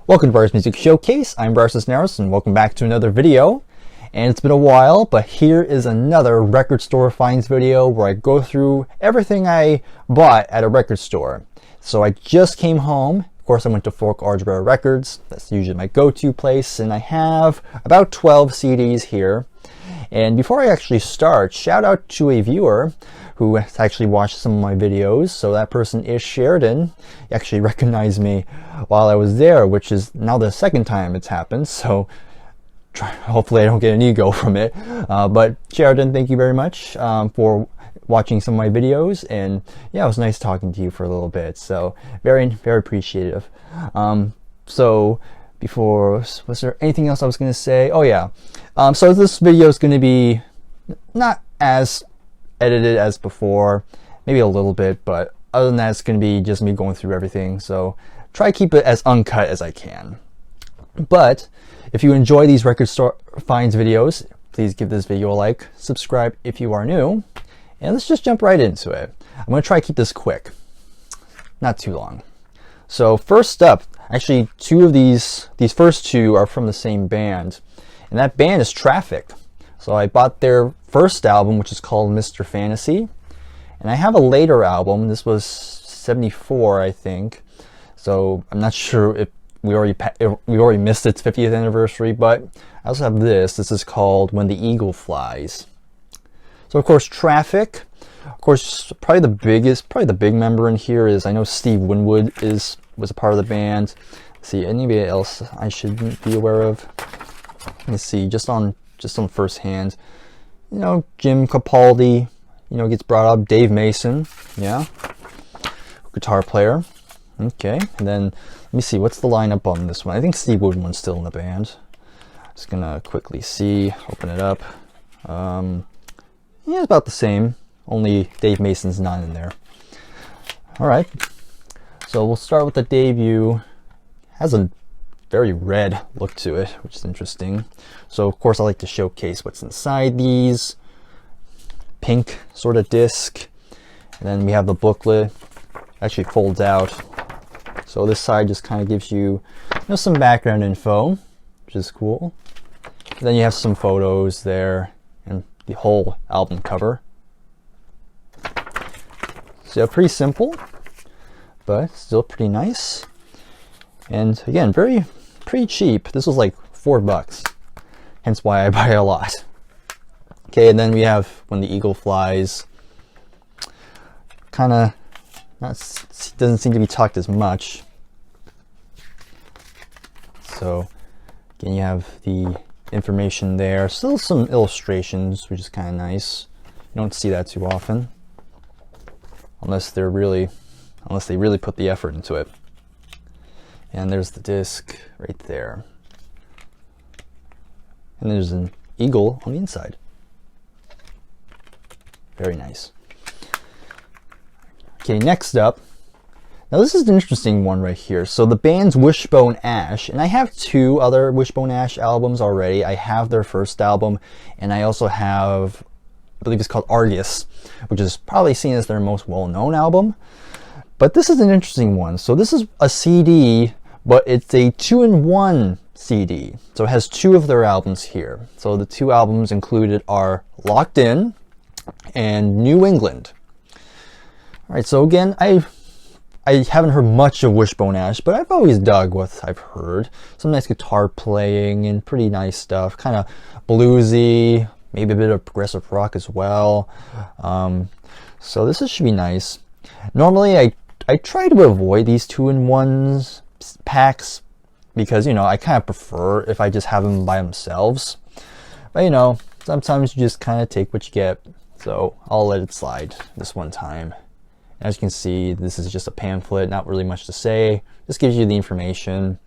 Welcome to Bryer's Music Showcase. I'm Bryer and welcome back to another video. And it's been a while, but here is another record store finds video where I go through everything I bought at a record store. So I just came home. Of course, I went to Fork Rare Records. That's usually my go-to place, and I have about 12 CDs here. And before I actually start, shout out to a viewer who has actually watched some of my videos. So that person is Sheridan. He actually recognized me while I was there, which is now the second time it's happened. So hopefully I don't get an ego from it. But Sheridan, thank you very much for watching some of my videos. And yeah, it was nice talking to you for a little bit. So very, very appreciative. So before, was there anything else I was going to say? Oh yeah. So this video is going to be not as edited as before, maybe a little bit, but other than that, it's going to be just me going through everything. So try to keep it as uncut as I can. But if you enjoy these record store finds videos, please give this video a like, subscribe if you are new, and let's just jump right into it. I'm going to try to keep this quick, not too long. So first up, actually two of these first two are from the same band, and that band is Traffic. So I bought their first album, which is called Mr. Fantasy, and I have a later album. This was 74, I think. So I'm not sure if we already missed its 50th anniversary, but I also have this. This is called When the Eagle Flies. So of course, Traffic. Of course, probably the big member in here is, I know Steve Winwood was a part of the band. Let's see, anybody else I should be aware of? Let's see, just on first hand, you know, Jim Capaldi, you know, gets brought up. Dave Mason, yeah, guitar player. Okay, and then let me see, what's the lineup on this one? I think Steve Winwood's still in the band. Just gonna quickly see, open it up. Yeah, it's about the same, only Dave Mason's not in there. All right, so we'll start with the debut. Has a very red look to it, which is interesting. So of course I like to showcase what's inside these. Pink sort of disc, and then we have the booklet. Actually folds out, so this side just kind of gives you, some background info, which is cool. And then you have some photos there and the whole album cover. So pretty simple, but still pretty nice. And again, pretty cheap. This was like $4, hence why I buy a lot. Okay, and then we have When the Eagle Flies. Kind of doesn't seem to be talked as much. So again, you have the information there. Still some illustrations, which is kind of nice. You don't see that too often, unless they really put the effort into it. And there's the disc right there. And there's an eagle on the inside. Very nice. Okay, next up. Now this is an interesting one right here. So the band's Wishbone Ash, and I have two other Wishbone Ash albums already. I have their first album, and I also have, I believe it's called Argus, which is probably seen as their most well-known album. But this is an interesting one. So this is a CD, but it's a 2-in-1 CD. So it has two of their albums here. So the two albums included are Locked In and New England. All right, so again, I haven't heard much of Wishbone Ash, but I've always dug what I've heard. Some nice guitar playing and pretty nice stuff. Kind of bluesy, maybe a bit of progressive rock as well. So this should be nice. Normally, I try to avoid these 2-in-1 packs because, I kind of prefer if I just have them by themselves. But, sometimes you just kind of take what you get. So I'll let it slide this one time. As you can see, this is just a pamphlet, not really much to say. Just gives you the information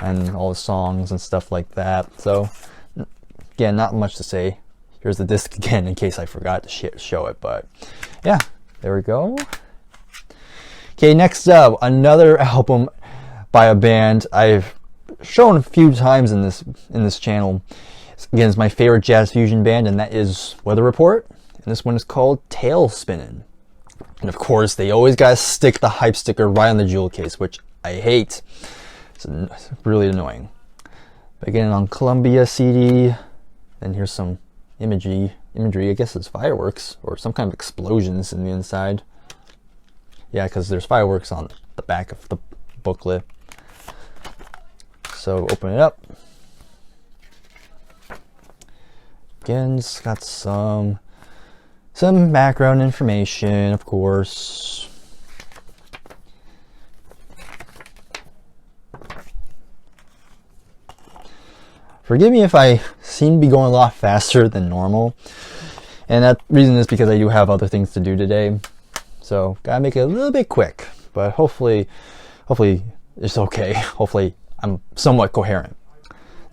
and all the songs and stuff like that. So again, not much to say. Here's the disc again in case I forgot to show it, but yeah, there we go. Okay, next up, another album by a band I've shown a few times in this channel. Again, it's my favorite jazz fusion band, and that is Weather Report. And this one is called Tail Spinnin'. And of course, they always gotta stick the hype sticker right on the jewel case, which I hate. It's really annoying. But again, on Columbia CD, then here's some imagery. I guess it's fireworks or some kind of explosions in the inside. Yeah, because there's fireworks on the back of the booklet. So open it up. Again, it's got some background information, of course. Forgive me if I seem to be going a lot faster than normal, and that reason is because I do have other things to do today. So gotta make it a little bit quick, but hopefully it's okay. Hopefully I'm somewhat coherent.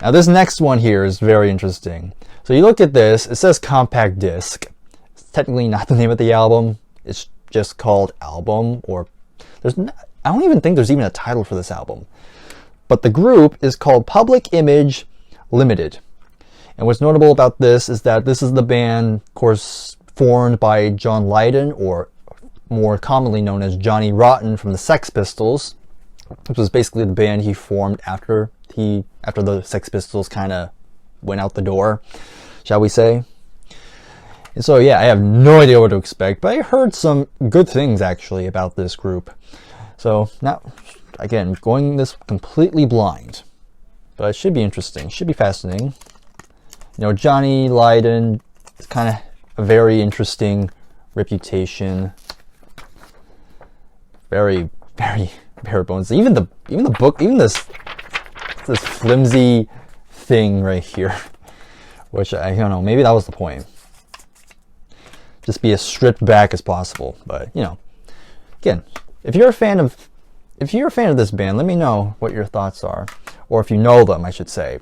Now this next one here is very interesting. So you look at this, it says compact disc. It's technically not the name of the album. It's just called album, or I don't even think there's even a title for this album. But the group is called Public Image Limited. And what's notable about this is that this is the band, of course, formed by John Lydon, or more commonly known as Johnny Rotten from the Sex Pistols, which was basically the band he formed after the Sex Pistols kind of went out the door, shall we say. And so yeah, I have no idea what to expect, but I heard some good things actually about this group. So now, again, going this completely blind, but it should be interesting, should be fascinating. You know, Johnny Lydon is kind of a very interesting reputation. Very, very bare bones. Even the book, even this flimsy thing right here, which I don't know, maybe that was the point. Just be as stripped back as possible. But you know, again, if you're a fan of this band, let me know what your thoughts are, or if you know them, I should say.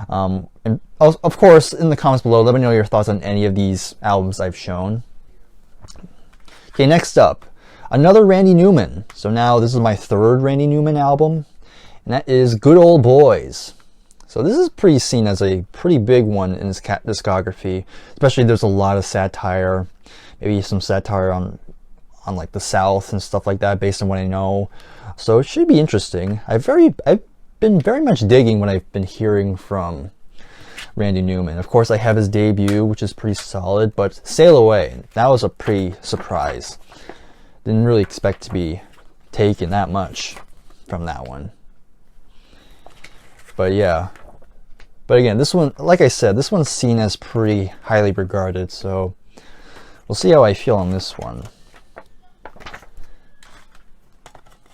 And of course, in the comments below, let me know your thoughts on any of these albums I've shown. Okay, next up, another Randy Newman. So now this is my third Randy Newman album, and that is Good Old Boys. So this is pretty seen as a pretty big one in his discography. Especially there's a lot of satire, maybe some satire on like the South and stuff like that, based on what I know. So it should be interesting. I've been very much digging what I've been hearing from Randy Newman. Of course, I have his debut, which is pretty solid, but Sail Away, that was a pretty surprise. Didn't really expect to be taken that much from that one. But yeah. But again, this one, like I said, this one's seen as pretty highly regarded, so we'll see how I feel on this one.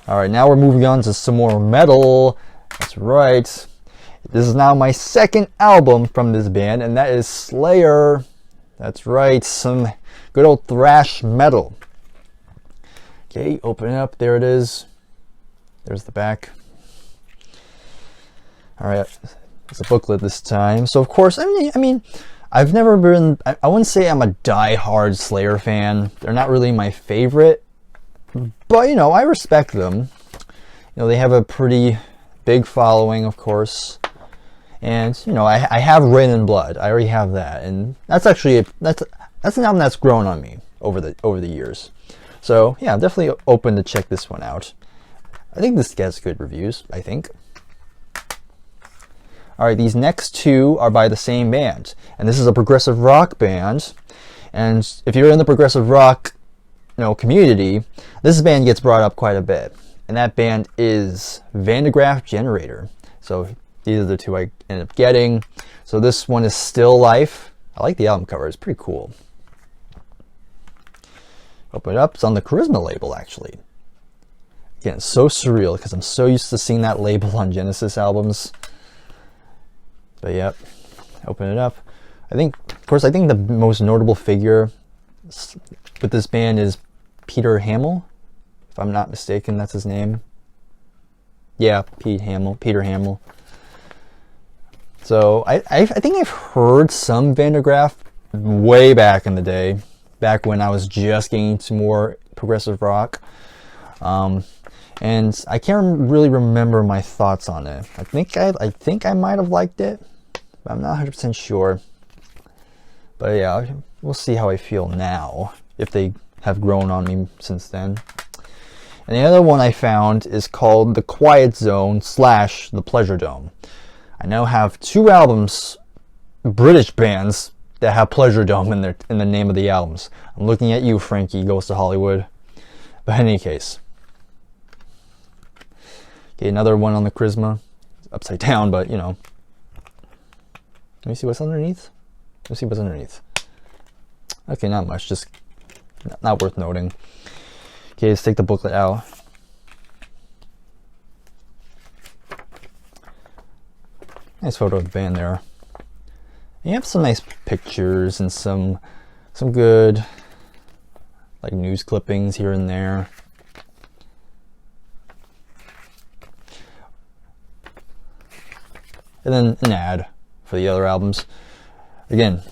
Alright, now we're moving on to some more metal. That's right. This is now my second album from this band, and that is Slayer. That's right, some good old thrash metal. Okay, open it up. There it is. There's the back. Alright, it's a booklet this time. So of course, I mean, I've never been, I wouldn't say I'm a die-hard Slayer fan. They're not really my favorite, but you know, I respect them. You know, they have a pretty big following, of course. And you know, I have Rain and Blood. I already have that, and that's actually that's an album that's grown on me over the years. So yeah, I'm definitely open to check this one out. I think this gets good reviews, I think. Alright, these next two are by the same band, and this is a progressive rock band. And if you're in the progressive rock, you know, community, this band gets brought up quite a bit, and that band is Graaf Generator. So these are the two I ended up getting. So this one is Still Life. I like the album cover, it's pretty cool. Open it up, it's on the Charisma label actually. Again, it's so surreal because I'm so used to seeing that label on Genesis albums. But yep, open it up. Of course, I think the most notable figure with this band is Peter Hamill. If I'm not mistaken, that's his name. Yeah, Peter Hamill. So I think I've heard some Graaf way back in the day, back when I was just getting into more progressive rock. And I can't really remember my thoughts on it. I think I might have liked it, but I'm not 100% sure. But yeah, we'll see how I feel now, if they have grown on me since then. And the other one I found is called The Quiet Zone / The Pleasure Dome. I now have 2 albums, British bands, that have Pleasure Dome in the name of the albums. I'm looking at you, Frankie Goes to Hollywood. But in any case. Okay, another one on the Charisma. It's upside down, but you know. Let me see what's underneath. Let's see what's underneath. Okay, not much, just not worth noting. Okay, let's take the booklet out. Nice photo of the band there. And you have some nice pictures and some good like news clippings here and there. And then an ad for the other albums. Again,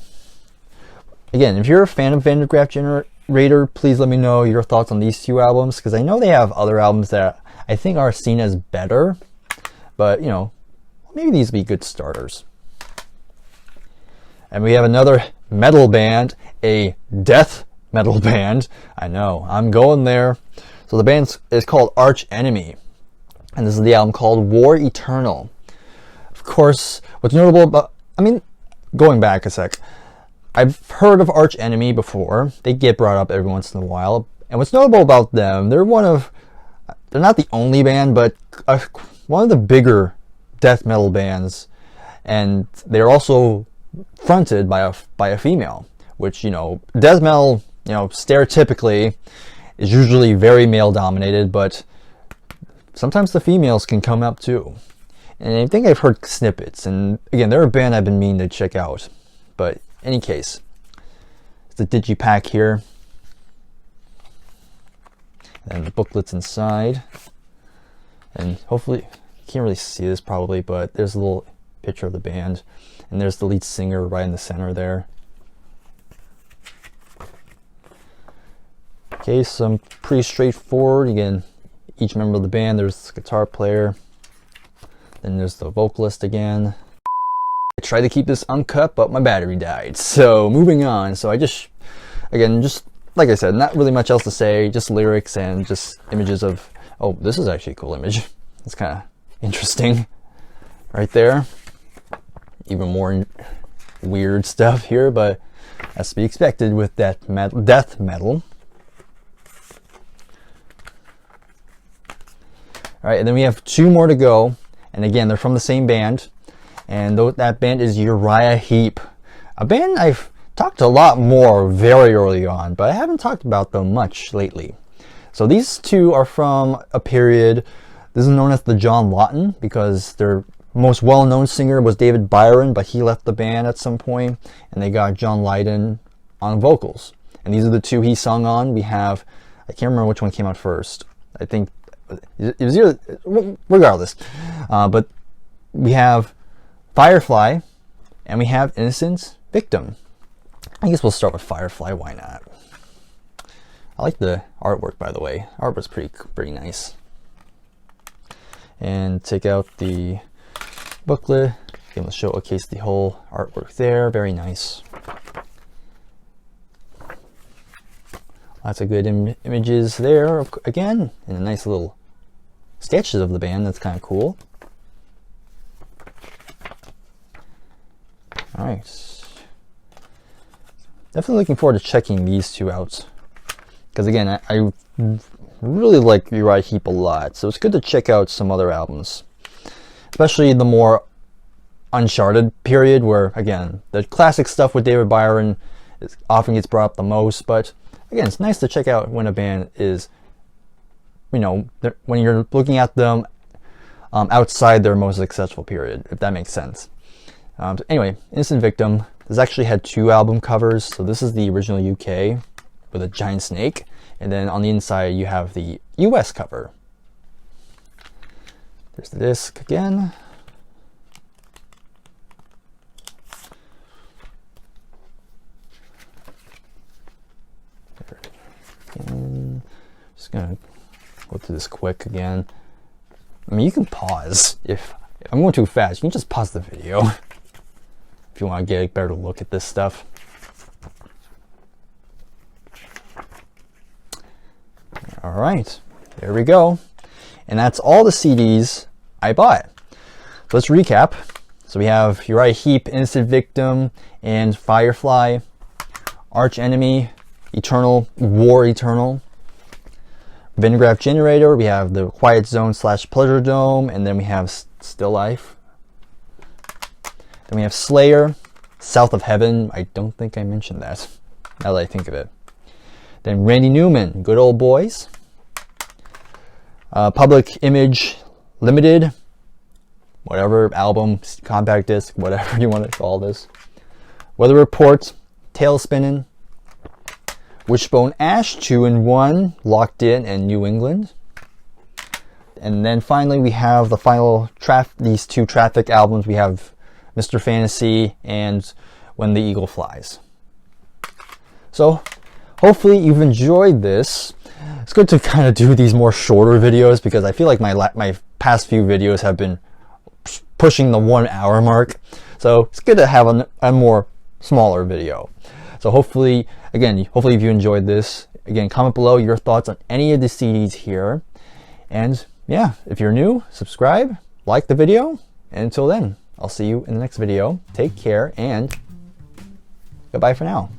if you're a fan of Graaf Generator, please let me know your thoughts on these 2 albums, because I know they have other albums that I think are seen as better, but you know, maybe these would be good starters. And we have another metal band, a death metal band. I know, I'm going there. So the band is called Arch Enemy, and this is the album called War Eternal. Of course, what's notable about, I mean, going back a sec, I've heard of Arch Enemy before. They get brought up every once in a while. And what's notable about them, they're not the only band, but one of the bigger death metal bands. And they're also fronted by a female, which, you know, death metal, you know, stereotypically is usually very male dominated, but sometimes the females can come up too. And I think I've heard snippets, and again, they're a band I've been meaning to check out. But in any case, it's the digipack here, and the booklets inside, and hopefully you can't really see this probably, but there's a little picture of the band, and there's the lead singer right in the center there. Okay, so pretty straightforward. Again, each member of the band, there's the guitar player, then there's the vocalist again. I tried to keep this uncut, but my battery died. So moving on. So I just like I said, not really much else to say, just lyrics and just images of, oh, this is actually a cool image. It's kind of interesting right there. Even more weird stuff here, but that's to be expected with death metal. All right, and then we have 2 more to go. And again, they're from the same band. And that band is Uriah Heep. A band I've talked a lot more very early on, but I haven't talked about them much lately. So these 2 are from a period, this is known as the John Lawton, because their most well-known singer was David Byron, but he left the band at some point, and they got John Lydon on vocals. And these are the 2 he sung on. We have, I can't remember which one came out first. I think it was either, regardless. But we have Firefly, and we have Innocent Victim. I guess we'll start with Firefly, why not? I like the artwork, by the way. Art was pretty nice. And take out the booklet. Again, let's showcase the whole artwork there. Very nice. Lots of good images there, again, and a nice little sketches of the band. That's kind of cool. All right. Definitely looking forward to checking these 2 out. Because again, I really like Uriah Heep a lot. So it's good to check out some other albums. Especially the more Uncharted period, where again, the classic stuff with David Byron often gets brought up the most. But again, it's nice to check out when a band is, you know, when you're looking at them outside their most successful period, if that makes sense. So anyway, Innocent Victim. This actually had 2 album covers. So this is the original UK with a giant snake, and then on the inside you have the US cover. There's the disc again. Again. Just gonna go through this quick again. I mean, you can pause if I'm going too fast. You can just pause the video if you want to get a better look at this stuff. All right, There we go. And that's all the CDs I bought. Let's recap. So we have Uriah Heep, Innocent Victim, and Firefly. Arch Enemy, Eternal, War Eternal. Then Graaf Generator, we have the Quiet Zone / Pleasure Dome, and then we have Still Life. Then we have Slayer, South of Heaven. I don't think I mentioned that, now that I think of it. Then Randy Newman, Good Old Boys. Public Image Limited, whatever, album, compact disc, whatever you want to call this. Weather Report, Tail Spinning. Wishbone Ash, 2-in-1, Locked In, and New England. And then finally we have the final these two Traffic albums. We have Mr. Fantasy and When the Eagle Flies. So hopefully you've enjoyed this. It's good to kind of do these more shorter videos because I feel like my past few videos have been pushing the 1 hour mark. So it's good to have a more smaller video. So hopefully if you enjoyed this, again, comment below your thoughts on any of the CDs here. And yeah, if you're new, subscribe, like the video, and until then, I'll see you in the next video. Take care, and goodbye for now.